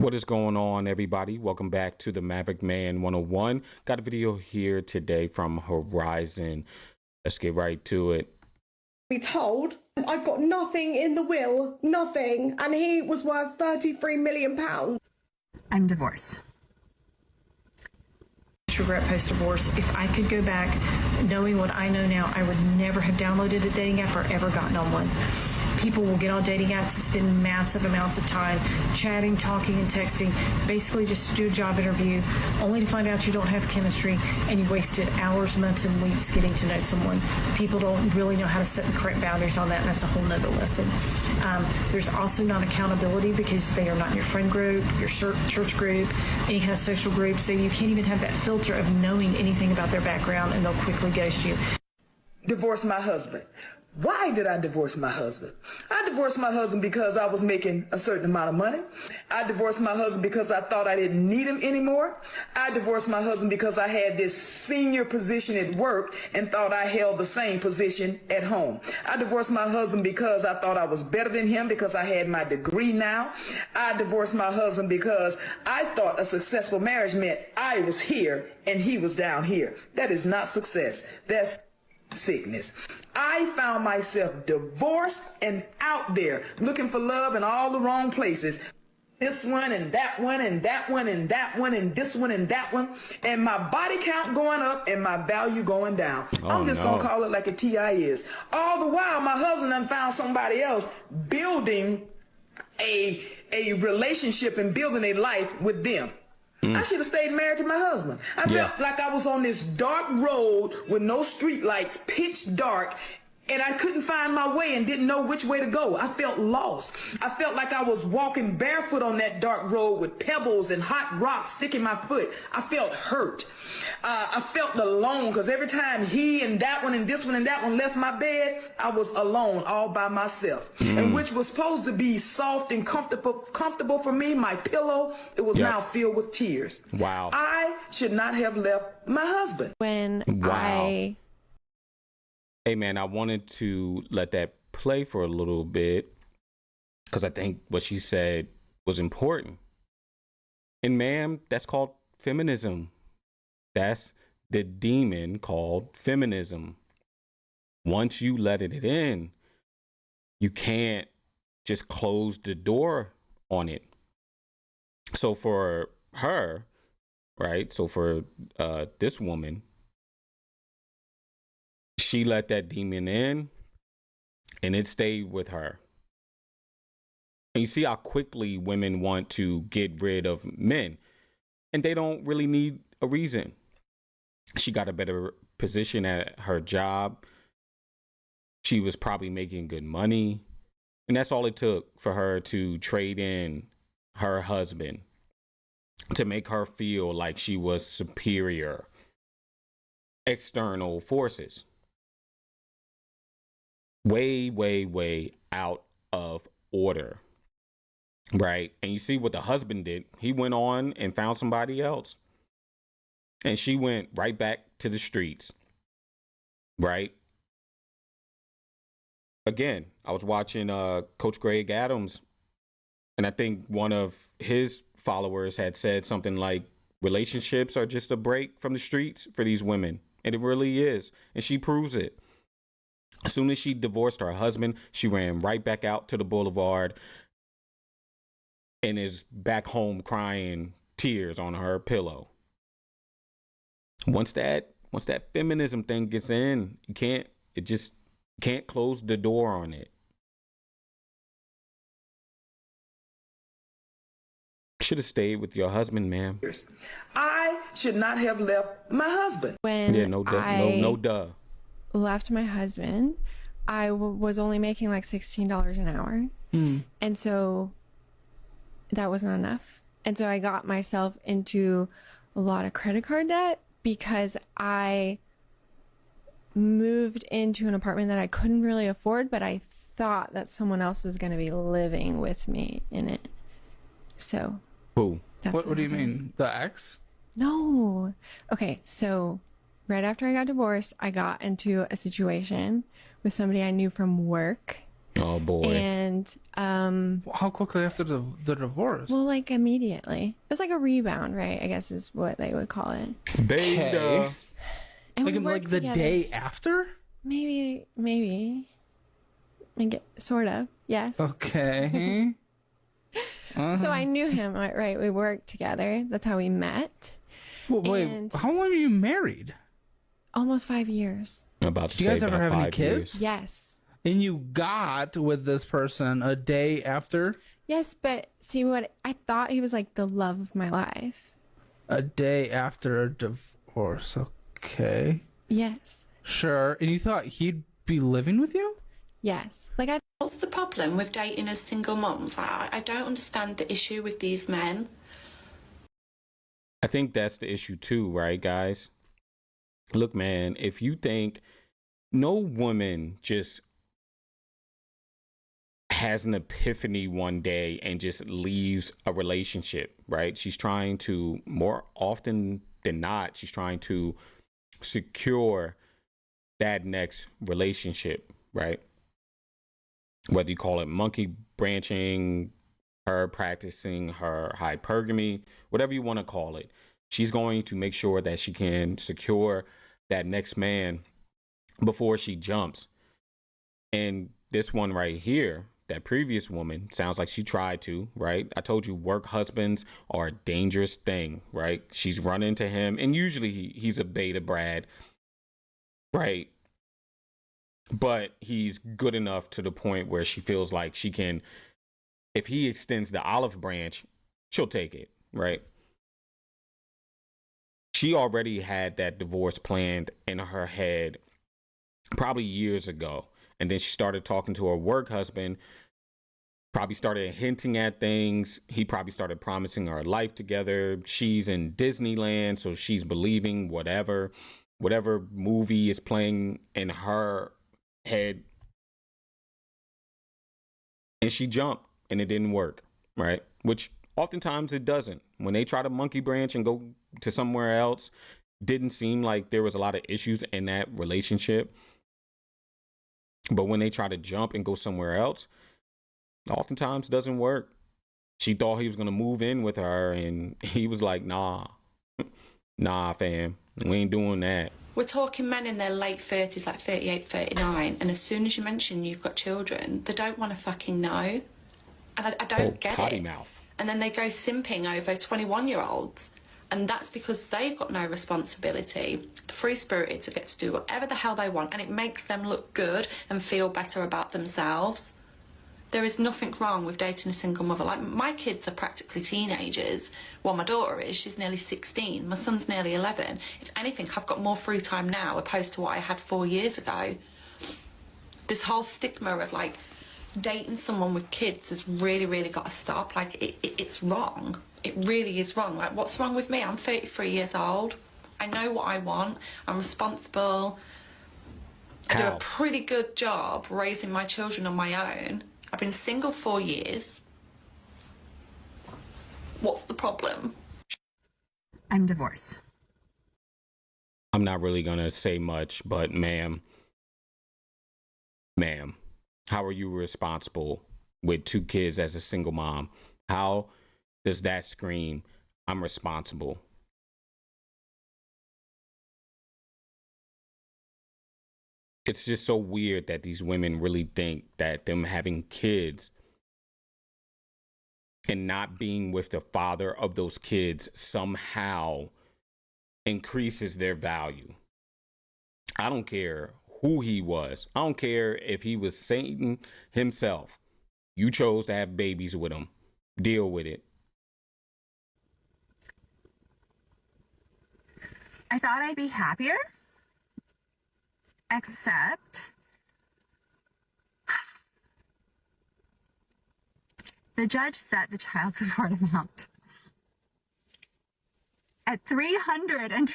What is going on, everybody? Welcome back to the Maverick Man 101. Got a video here today from Horizon. Let's get right to it. Be told I've got nothing in the will, nothing, and he was worth £33 million. I'm divorced. Regret post-divorce. If I could go back knowing what I know now, I would never have downloaded a dating app or ever gotten on one. People will get on dating apps and spend massive amounts of time chatting, talking, and texting, basically just to do a job interview, only to find out you don't have chemistry and you wasted hours, months, and weeks getting to know someone. People don't really know how to set the correct boundaries on that, and that's a whole nother lesson. There's also not accountability because they are not in your friend group, your church group, any kind of social group, so you can't even have that filter of knowing anything about their background, and they'll quickly ghost you. Divorce my husband. Why did I divorce my husband? I divorced my husband because I was making a certain amount of money. I divorced my husband because I thought I didn't need him anymore. I divorced my husband because I had this senior position at work and thought I held the same position at home. I divorced my husband because I thought I was better than him because I had my degree now. I divorced my husband because I thought a successful marriage meant I was here and he was down here. That is not success. That's sickness. I found myself divorced and out there looking for love in all the wrong places. This one and that one and that one and that one and this one and that one, and my body count going up and my value going down. I'm just gonna call it like a TI is. All the while my husband done found somebody else building a relationship and building a life with them. I should have stayed married to my husband. I felt like I was on this dark road with no street lights, pitch dark, and I couldn't find my way and didn't know which way to go. I felt lost. I felt like I was walking barefoot on that dark road with pebbles and hot rocks sticking my foot. I felt hurt. I felt alone because every time he and that one and this one and that one left my bed, I was alone all by myself. And which was supposed to be soft and comfortable for me, my pillow, it was now filled with tears. Wow. I should not have left my husband. Hey, man, I wanted to let that play for a little bit because I think what she said was important. And ma'am, that's called feminism. That's the demon called feminism. Once you let it in, you can't just close the door on it. So for her, right? So for this woman, she let that demon in and it stayed with her. And you see how quickly women want to get rid of men, and they don't really need a reason. She got a better position at her job. She was probably making good money. And that's all it took for her to trade in her husband to make her feel like she was superior. External forces. Way, way, way out of order. Right? And you see what the husband did. He went on and found somebody else. And she went right back to the streets. Right? Again, I was watching Coach Greg Adams, and I think one of his followers had said something like, relationships are just a break from the streets for these women. And it really is. And she proves it. As soon as she divorced her husband, she ran right back out to the boulevard and is back home crying tears on her pillow. Once that feminism thing gets in, you can't close the door on it. Should have stayed with your husband, ma'am. I should not have left my husband. No duh. Left my husband, I was only making like $16 an hour. And so that was not enough. And so I got myself into a lot of credit card debt because I moved into an apartment that I couldn't really afford, but I thought that someone else was going to be living with me in it. So who? What do you mean? The ex? No. Okay, so right after I got divorced, I got into a situation with somebody I knew from work. Oh boy. And How quickly after the divorce? well, like immediately. It was like a rebound, right? I guess is what they would call it. Beta. And we Like worked the together. day after? Maybe. Sort of. Yes. Okay. So I knew him, right? We worked together. That's how we met. Well, wait, And- how long are you married? Almost 5 years. I'm about to Do you say guys ever about have any 5 kids? years. Yes. And you got with this person a day after? Yes, but see what I thought he was like the love of my life. A day after a divorce. Okay. Yes. Sure. And you thought he'd be living with you? Yes. Like I What's the problem with dating as single mums? I don't understand the issue with these men. I think that's the issue too, right, guys? Look, man, if you think no woman just has an epiphany one day and just leaves a relationship, right? She's trying to, more often than not, she's trying to secure that next relationship, right? Whether you call it monkey branching, her practicing her hypergamy, whatever you want to call it, she's going to make sure that she can secure that next man before she jumps. And this one right here, that previous woman, sounds like she tried to, right? I told you work husbands are a dangerous thing, right? She's run into him, and usually he's a beta Brad, right? But he's good enough to the point where she feels like she can, if he extends the olive branch, she'll take it, right? She already had that divorce planned in her head probably years ago. And then she started talking to her work husband, probably started hinting at things. He probably started promising her life together. She's in Disneyland, so she's believing whatever movie is playing in her head. And she jumped and it didn't work, right? Which oftentimes it doesn't. When they try to monkey branch and go to somewhere else, didn't seem like there was a lot of issues in that relationship. But when they try to jump and go somewhere else, oftentimes doesn't work. She thought he was going to move in with her, and he was like, nah, fam, we ain't doing that. We're talking men in their late 30s, like 38, 39, and as soon as you mention you've got children, they don't want to fucking know. And I don't get potty it. mouth. And then they go simping over 21-year-olds. And that's because they've got no responsibility. The free-spirited to get to do whatever the hell they want, and it makes them look good and feel better about themselves. There is nothing wrong with dating a single mother. Like, my kids are practically teenagers. Well, my daughter is. She's nearly 16. My son's nearly 11. If anything, I've got more free time now opposed to what I had 4 years ago. This whole stigma of, like, dating someone with kids has really, really got to stop. Like, it's wrong. It really is wrong. Like, what's wrong with me? I'm 33 years old. I know what I want. I'm responsible. I do a pretty good job raising my children on my own. I've been single 4 years. What's the problem? I'm divorced. I'm not really going to say much, but ma'am, how are you responsible with 2 kids as a single mom? How does that scream, I'm responsible? It's just so weird that these women really think that them having kids and not being with the father of those kids somehow increases their value. I don't care who he was. I don't care if he was Satan himself. You chose to have babies with him. Deal with it. I thought I'd be happier. Except the judge set the child support amount at $326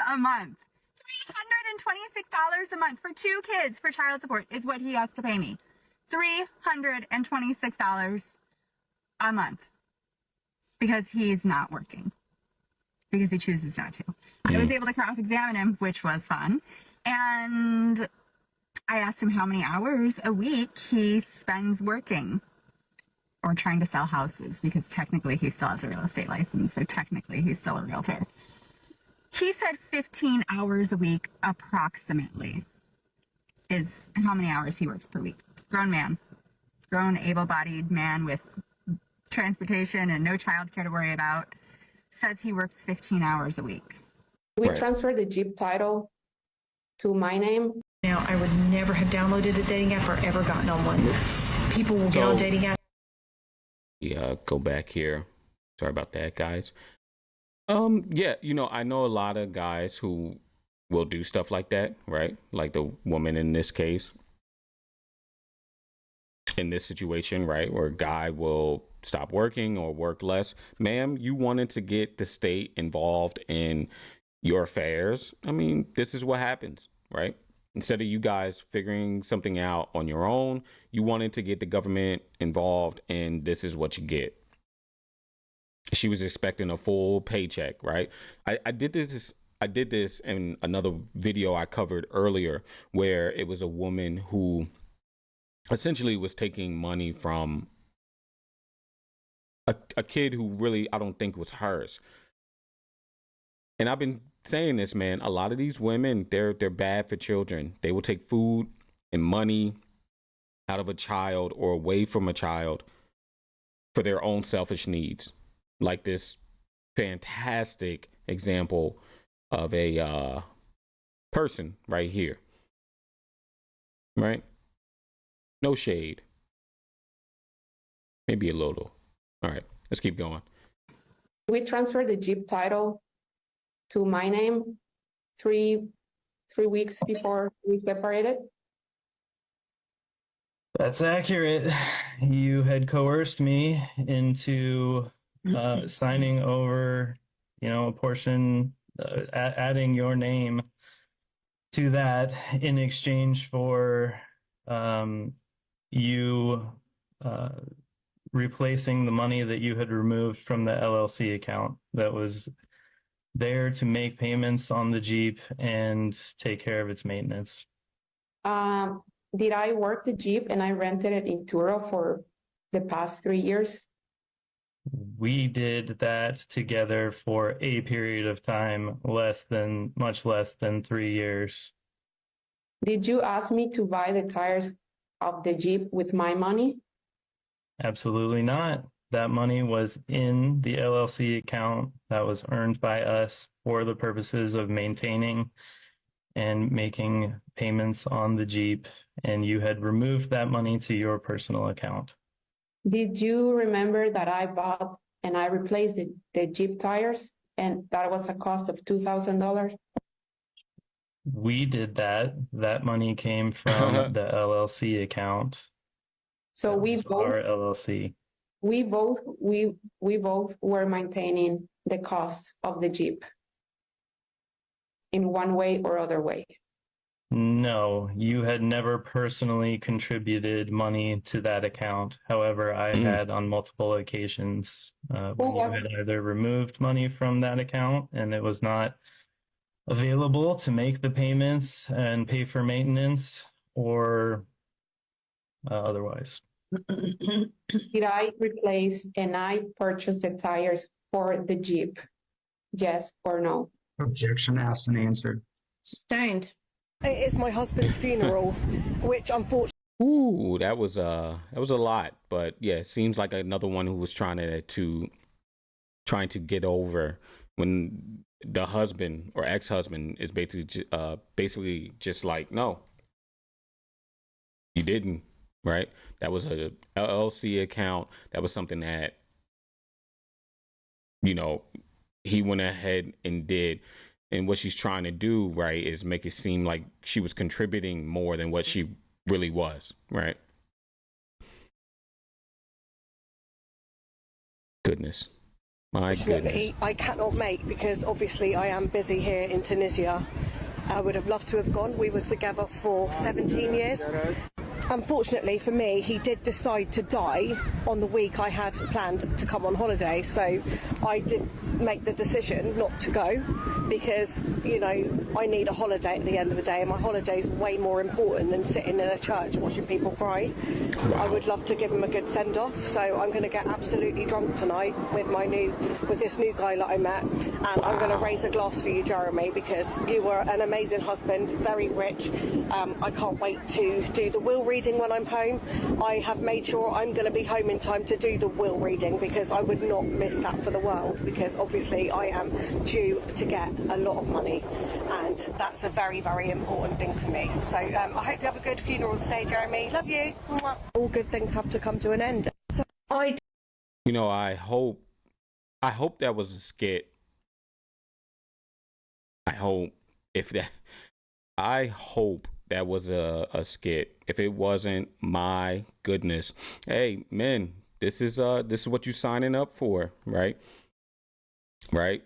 a month. $326 a month for 2 kids for child support is what he has to pay me. $326 a month because he's not working, because he chooses not to. I was able to cross-examine him, which was fun. And I asked him how many hours a week he spends working or trying to sell houses, because technically he still has a real estate license, so technically he's still a realtor. He said 15 hours a week approximately is how many hours he works per week. Grown man, grown able-bodied man with transportation and no childcare to worry about, says he works 15 hours a week. We Right. transferred the Jeep title to my name. Now, I would never have downloaded a dating app or ever gotten on one. People will get on dating apps. Yeah, go back here. Sorry about that, guys. Yeah, you know, I know a lot of guys who will do stuff like that, right? Like the woman in this case, in this situation, right? Where a guy will stop working or work less. Ma'am, you wanted to get the state involved in your affairs. I mean, this is what happens, right? Instead of you guys figuring something out on your own, you wanted to get the government involved, and this is what you get. She was expecting a full paycheck, right? I did this in another video I covered earlier, where it was a woman who essentially was taking money from a kid who really I don't think was hers. And I've been saying this, man, a lot of these women, they're bad for children. They will take food and money out of a child or away from a child for their own selfish needs. Like this fantastic example of a person right here. Right? No shade. Maybe a little. All right, let's keep going. We transferred the Jeep title to my name 3 weeks before we separated. That's accurate. You had coerced me into signing over, a portion, adding your name to that in exchange for you replacing the money that you had removed from the LLC account that was there to make payments on the Jeep and take care of its maintenance. Did I work the Jeep and I rented it in Turo for the past 3 years? We did that together for a period of time, much less than 3 years. Did you ask me to buy the tires of the Jeep with my money? Absolutely not. That money was in the LLC account that was earned by us for the purposes of maintaining and making payments on the Jeep, and you had removed that money to your personal account. Did you remember that I bought and I replaced the Jeep tires, and that was a cost of $2,000? We did that. That money came from the LLC account. So we our LLC. We both were maintaining the cost of the Jeep in one way or other way. No, you had never personally contributed money to that account. However, I had on multiple occasions when you had either removed money from that account and it was not available to make the payments and pay for maintenance, or otherwise. Did I replace and I purchased the tires for the Jeep? Yes or no? Objection asked and answered. Sustained. It's my husband's funeral, which unfortunately. Ooh, that was a lot, but yeah, it seems like another one who was trying to get over when the husband or ex-husband is basically just like, no, you didn't, right? That was a LLC account. That was something that, he went ahead and did. And what she's trying to do, right, is make it seem like she was contributing more than what she really was, right? Goodness. My goodness. I cannot make, because obviously I am busy here in Tunisia. I would have loved to have gone. We were together for 17 years. Unfortunately for me, he did decide to die on the week I had planned to come on holiday, so I did make the decision not to go because, you know, I need a holiday at the end of the day, and my holiday is way more important than sitting in a church watching people cry. Wow. I would love to give him a good send-off, so I'm going to get absolutely drunk tonight with this new guy that I met, and I'm going to raise a glass for you, Jeremy, because you were an amazing husband, very rich. I can't wait to do the will reading when I'm home. I have made sure I'm going to be home in time to do the will reading because I would not miss that for the world, because obviously I am due to get a lot of money, and that's a very, very important thing to me. So I hope you have a good funeral today, Jeremy. Love you. All good things have to come to an end. So you know, I hope that was a skit. I hope that was a skit. If it wasn't, my goodness. Hey, men, this is what you signing up for, right? Right?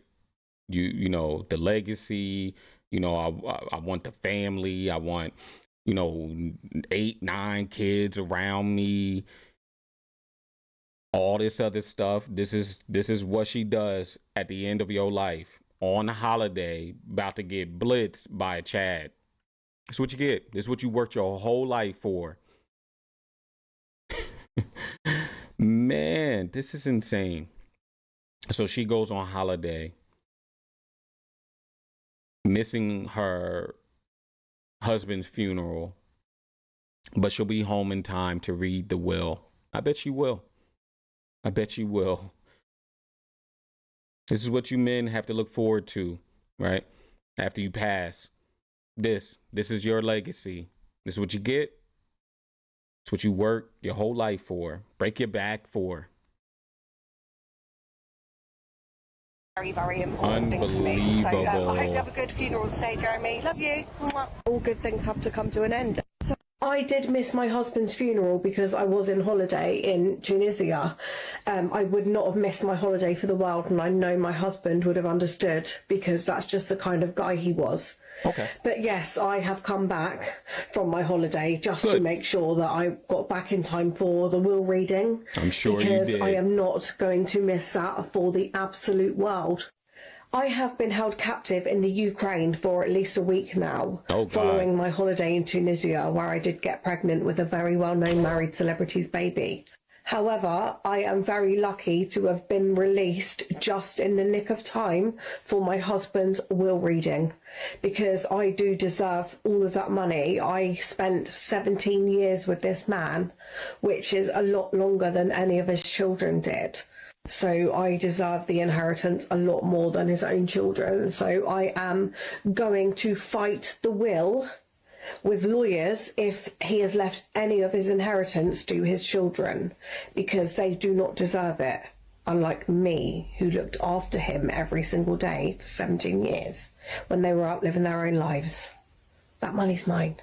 You know, the legacy, you know, I want the family, I want, you know, 8, 9 kids around me, all this other stuff. This is what she does at the end of your life on a holiday, about to get blitzed by a Chad. That's what you get. This is what you worked your whole life for. Man, this is insane. So she goes on holiday, missing her husband's funeral, but she'll be home in time to read the will. I bet she will. I bet she will. This is what you men have to look forward to, right? After you pass. This is your legacy. This is what you get. It's what you work your whole life for. Break your back for. Very, very important thing to me. So I hope you have a good funeral today, Jeremy. Love you. All good things have to come to an end. So I did miss my husband's funeral because I was in holiday in Tunisia. I would not have missed my holiday for the world, and I know my husband would have understood because that's just the kind of guy he was. Okay. But yes, I have come back from my holiday just to make sure that I got back in time for the will reading. I'm sure you because did. I am not going to miss that for the absolute world. I have been held captive in the Ukraine for at least a week now, following my holiday in Tunisia, where I did get pregnant with a very well-known married celebrity's baby. However, I am very lucky to have been released just in the nick of time for my husband's will reading, because I do deserve all of that money. I spent 17 years with this man, which is a lot longer than any of his children did. So I deserve the inheritance a lot more than his own children. So I am going to fight the will with lawyers if he has left any of his inheritance to his children, because they do not deserve it, unlike me, who looked after him every single day for 17 years when they were out living their own lives. That money's mine.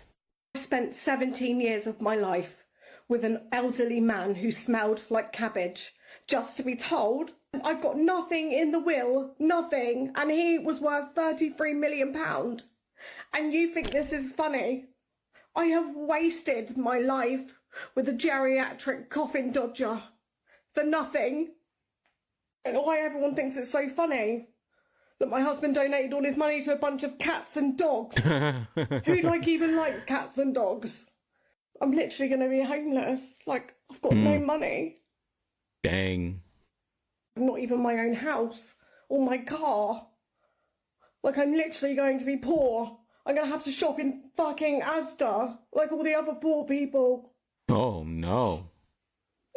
I spent 17 years of my life with an elderly man who smelled like cabbage, just to be told I've got nothing in the will, nothing, and he was worth £33 million. And you think this is funny? I have wasted my life with a geriatric coffin dodger for nothing. And why everyone thinks it's so funny that my husband donated all his money to a bunch of cats and dogs. Who even likes cats and dogs? I'm literally going to be homeless. Like, I've got no money. Dang. Not even my own house or my car. Like, I'm literally going to be poor. I'm going to have to shop in fucking Asda, like all the other poor people. Oh, no.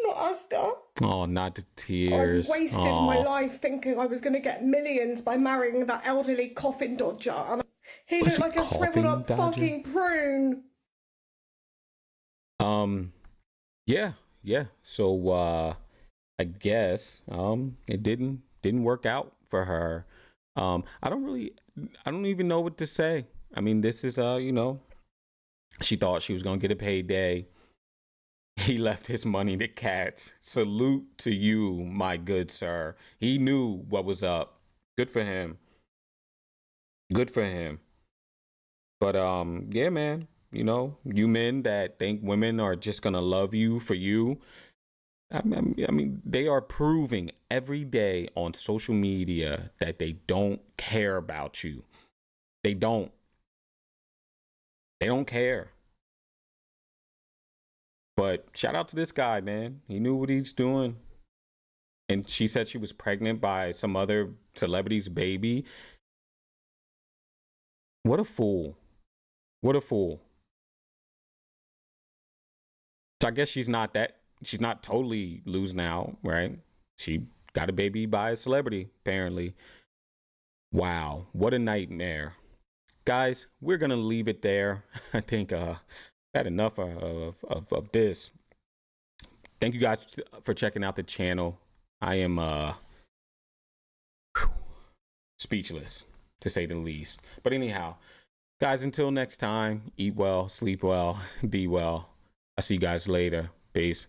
Not Asda. Oh, not the tears. I've wasted my life thinking I was going to get millions by marrying that elderly coffin dodger. And he looked like a shriveled up fucking prune. Yeah. So, I guess, it didn't work out for her. I don't even know what to say. I mean, this is, she thought she was going to get a payday. He left his money to cats. Salute to you, my good sir. He knew what was up. Good for him. Good for him. But, yeah, man, you know, you men that think women are just gonna love you for you. I mean, they are proving every day on social media that they don't care about you. They don't care. But shout out to this guy, man. He knew what he's doing. And she said she was pregnant by some other celebrity's baby. What a fool. What a fool. So I guess she's not totally loose now, right? She got a baby by a celebrity, apparently. Wow, what a nightmare. Guys, we're going to leave it there. I think had enough of this. Thank you guys for checking out the channel. I am speechless, to say the least. But anyhow, guys, until next time, eat well, sleep well, be well. I'll see you guys later. Peace.